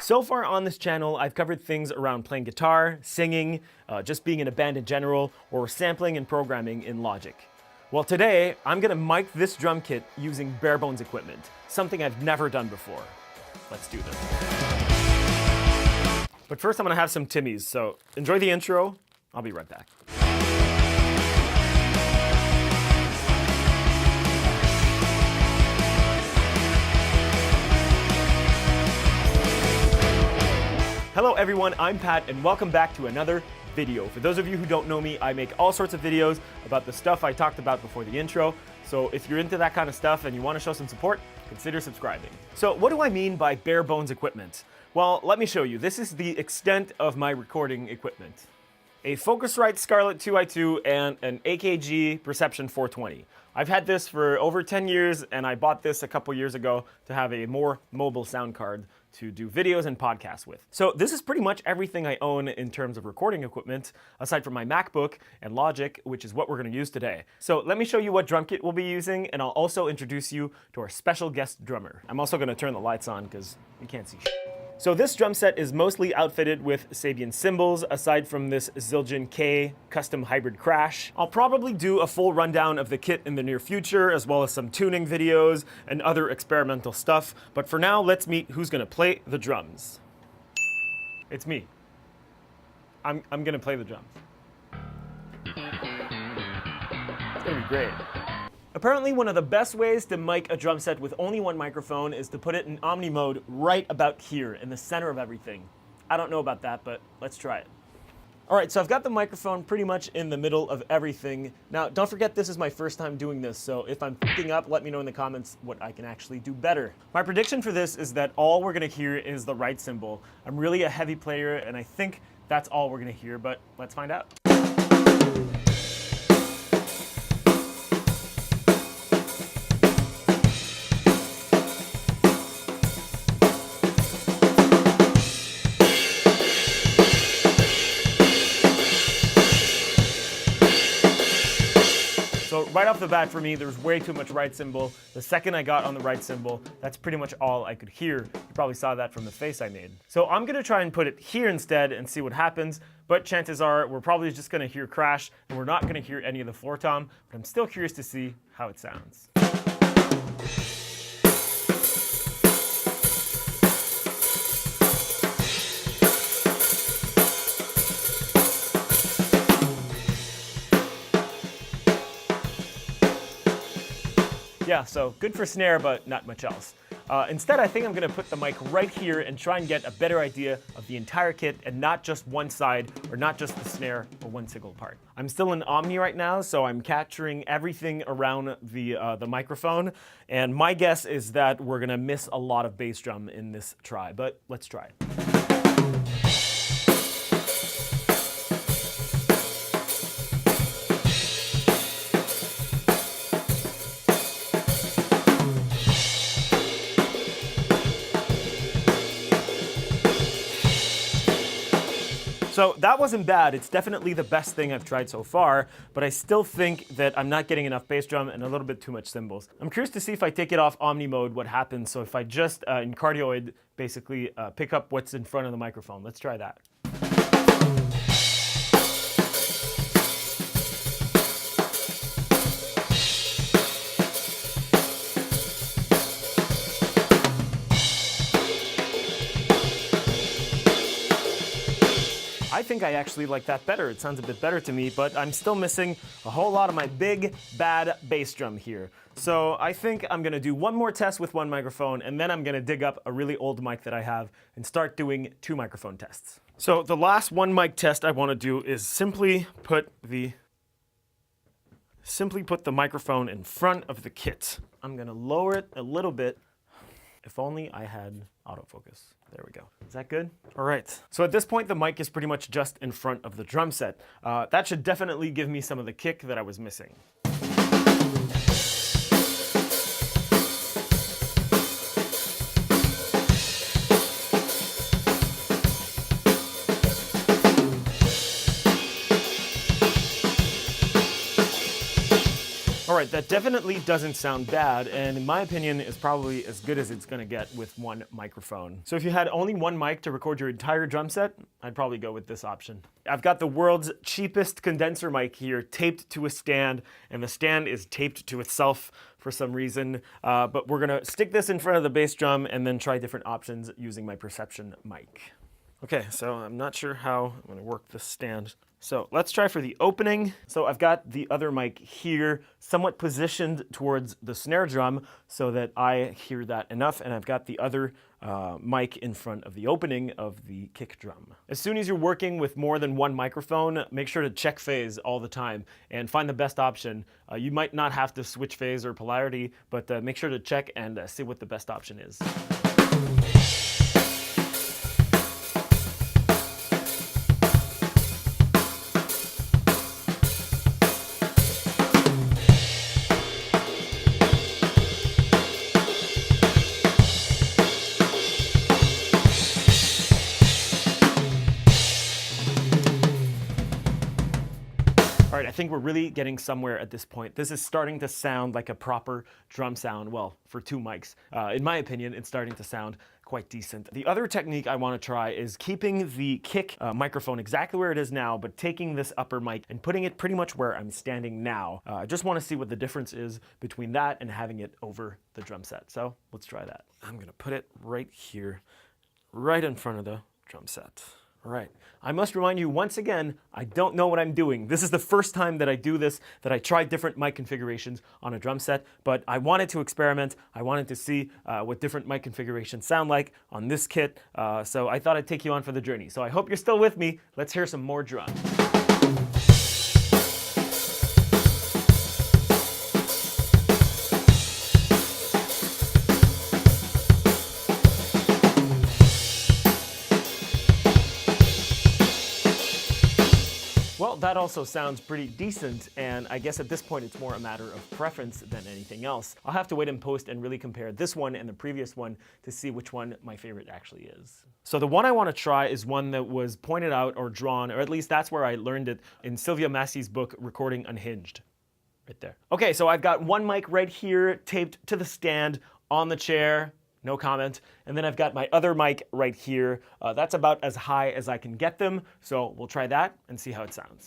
So far on this channel, I've covered things around playing guitar, singing, just being in a band in general, or sampling and programming in Logic. Well, today, I'm gonna mic this drum kit using bare bones equipment, something I've never done before. Let's do this. But first, I'm gonna have some Timmies, so enjoy the intro. I'll be right back. Hello everyone, I'm Pat, and welcome back to another video. For those of you who don't know me, I make all sorts of videos about the stuff I talked about before the intro. So if you're into that kind of stuff and you want to show some support, consider subscribing. So what do I mean by bare bones equipment? Well, let me show you. This is the extent of my recording equipment. A Focusrite Scarlett 2i2 and an AKG Perception 420. I've had this for over 10 years, and I bought this a couple years ago to have a more mobile sound card to do videos and podcasts with. So this is pretty much everything I own in terms of recording equipment, aside from my MacBook and Logic, which is what we're gonna use today. So let me show you what drum kit we'll be using, and I'll also introduce you to our special guest drummer. I'm also gonna turn the lights on because you can't see shit. So this drum set is mostly outfitted with Sabian cymbals, aside from this Zildjian K custom hybrid crash. I'll probably do a full rundown of the kit in the near future, as well as some tuning videos and other experimental stuff. But for now, let's meet who's gonna play the drums. It's me. I'm gonna play the drums. It's gonna be great. Apparently, one of the best ways to mic a drum set with only one microphone is to put it in omni mode right about here, in the center of everything. I don't know about that, but let's try it. All right, so I've got the microphone pretty much in the middle of everything. Now, don't forget this is my first time doing this, so if I'm f***ing up, let me know in the comments what I can actually do better. My prediction for this is that all we're gonna hear is the right cymbal. I'm really a heavy player, and I think that's all we're gonna hear, but let's find out. So right off the bat for me, there was way too much right cymbal. The second I got on the right cymbal, that's pretty much all I could hear. You probably saw that from the face I made. So I'm gonna try and put it here instead and see what happens, but chances are we're probably just gonna hear crash and we're not gonna hear any of the floor tom, but I'm still curious to see how it sounds. Yeah, so good for snare, but not much else. Instead, I think I'm gonna put the mic right here and try and get a better idea of the entire kit and not just one side or not just the snare or one single part. I'm still in Omni right now, so I'm capturing everything around the microphone, and my guess is that we're gonna miss a lot of bass drum in this try, but let's try it. So that wasn't bad. It's definitely the best thing I've tried so far, but I still think that I'm not getting enough bass drum and a little bit too much cymbals. I'm curious to see if I take it off omni mode, what happens. So if I just, in cardioid, basically pick up what's in front of the microphone. Let's try that. I think I actually like that better. It sounds a bit better to me, but I'm still missing a whole lot of my big, bad bass drum here. So I think I'm gonna do one more test with one microphone, and then I'm gonna dig up a really old mic that I have and start doing 2 microphone tests. So the last one mic test I wanna do is simply put the microphone in front of the kit. I'm gonna lower it a little bit. If only I had autofocus. There we go. Is that good? All right. So at this point, the mic is pretty much just in front of the drum set. That should definitely give me some of the kick that I was missing. All right. right, that definitely doesn't sound bad, and in my opinion is probably as good as it's gonna get with one microphone. So if you had only one mic to record your entire drum set, I'd probably go with this option. I've got the world's cheapest condenser mic here taped to a stand, and the stand is taped to itself for some reason, but we're gonna stick this in front of the bass drum and then try different options using my Perception mic. Okay, so I'm not sure how I'm gonna work this stand. So let's try for the opening. So I've got the other mic here, somewhat positioned towards the snare drum so that I hear that enough, and I've got the other mic in front of the opening of the kick drum. As soon as you're working with more than one microphone, make sure to check phase all the time and find the best option. You might not have to switch phase or polarity, but make sure to check and see what the best option is. All right, I think we're really getting somewhere at this point. This is starting to sound like a proper drum sound, well, for two mics. In my opinion, it's starting to sound quite decent. The other technique I want to try is keeping the kick microphone exactly where it is now, but taking this upper mic and putting it pretty much where I'm standing now. I just want to see what the difference is between that and having it over the drum set. So let's try that. I'm going to put it right here, right in front of the drum set. All right, I must remind you once again, I don't know what I'm doing. This is the first time that I do this, that I try different mic configurations on a drum set, but I wanted to experiment. I wanted to see what different mic configurations sound like on this kit, so I thought I'd take you on for the journey. So I hope you're still with me. Let's hear some more drums. Well, that also sounds pretty decent, and I guess at this point it's more a matter of preference than anything else. I'll have to wait in post and really compare this one and the previous one to see which one my favorite actually is. So the one I want to try is one that was pointed out or drawn, or at least that's where I learned it, in Sylvia Massey's book, Recording Unhinged. Right there. Okay, so I've got one mic right here taped to the stand on the chair. No comment. And then I've got my other mic right here. That's about as high as I can get them. So we'll try that and see how it sounds.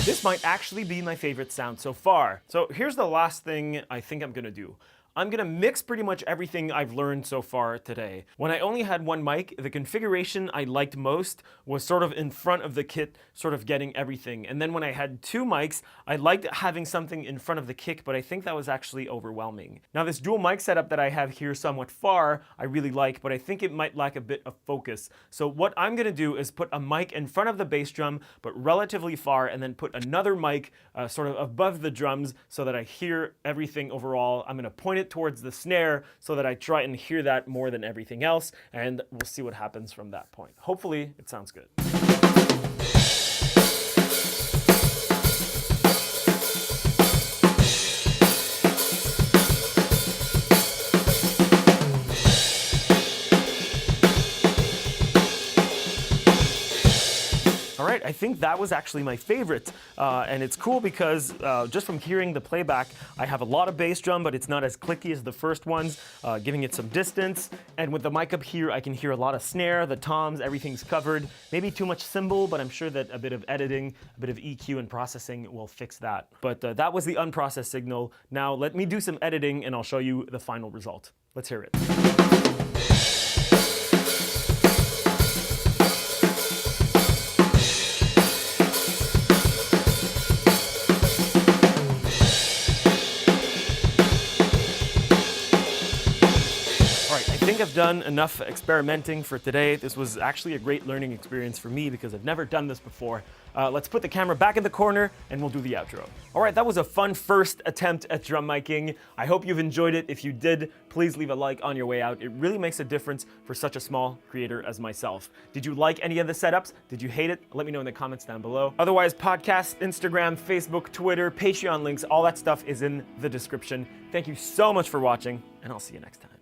This might actually be my favorite sound so far. So here's the last thing I think I'm gonna do. I'm gonna mix pretty much everything I've learned so far today. When I only had one mic, the configuration I liked most was sort of in front of the kit, sort of getting everything. And then when I had two mics, I liked having something in front of the kick, but I think that was actually overwhelming. Now this dual mic setup that I have here somewhat far, I really like, but I think it might lack a bit of focus. So what I'm gonna do is put a mic in front of the bass drum, but relatively far, and then put another mic sort of above the drums so that I hear everything overall. I'm gonna point it towards the snare so that I try and hear that more than everything else, and we'll see what happens from that point. Hopefully it sounds good. All right, I think that was actually my favorite, and it's cool because just from hearing the playback, I have a lot of bass drum, but it's not as clicky as the first ones, giving it some distance. And with the mic up here, I can hear a lot of snare, the toms, everything's covered. Maybe too much cymbal, but I'm sure that a bit of editing, a bit of EQ and processing will fix that. But that was the unprocessed signal. Now let me do some editing and I'll show you the final result. Let's hear it. think I've done enough experimenting for today. This was actually a great learning experience for me because I've never done this before. Let's put the camera back in the corner and we'll do the outro. All right, that was a fun first attempt at drum miking. I hope you've enjoyed it. If you did, please leave a like on your way out. It really makes a difference for such a small creator as myself. Did you like any of the setups? Did you hate it? Let me know in the comments down below. Otherwise, podcast, Instagram, Facebook, Twitter, Patreon links, all that stuff is in the description. Thank you so much for watching, and I'll see you next time.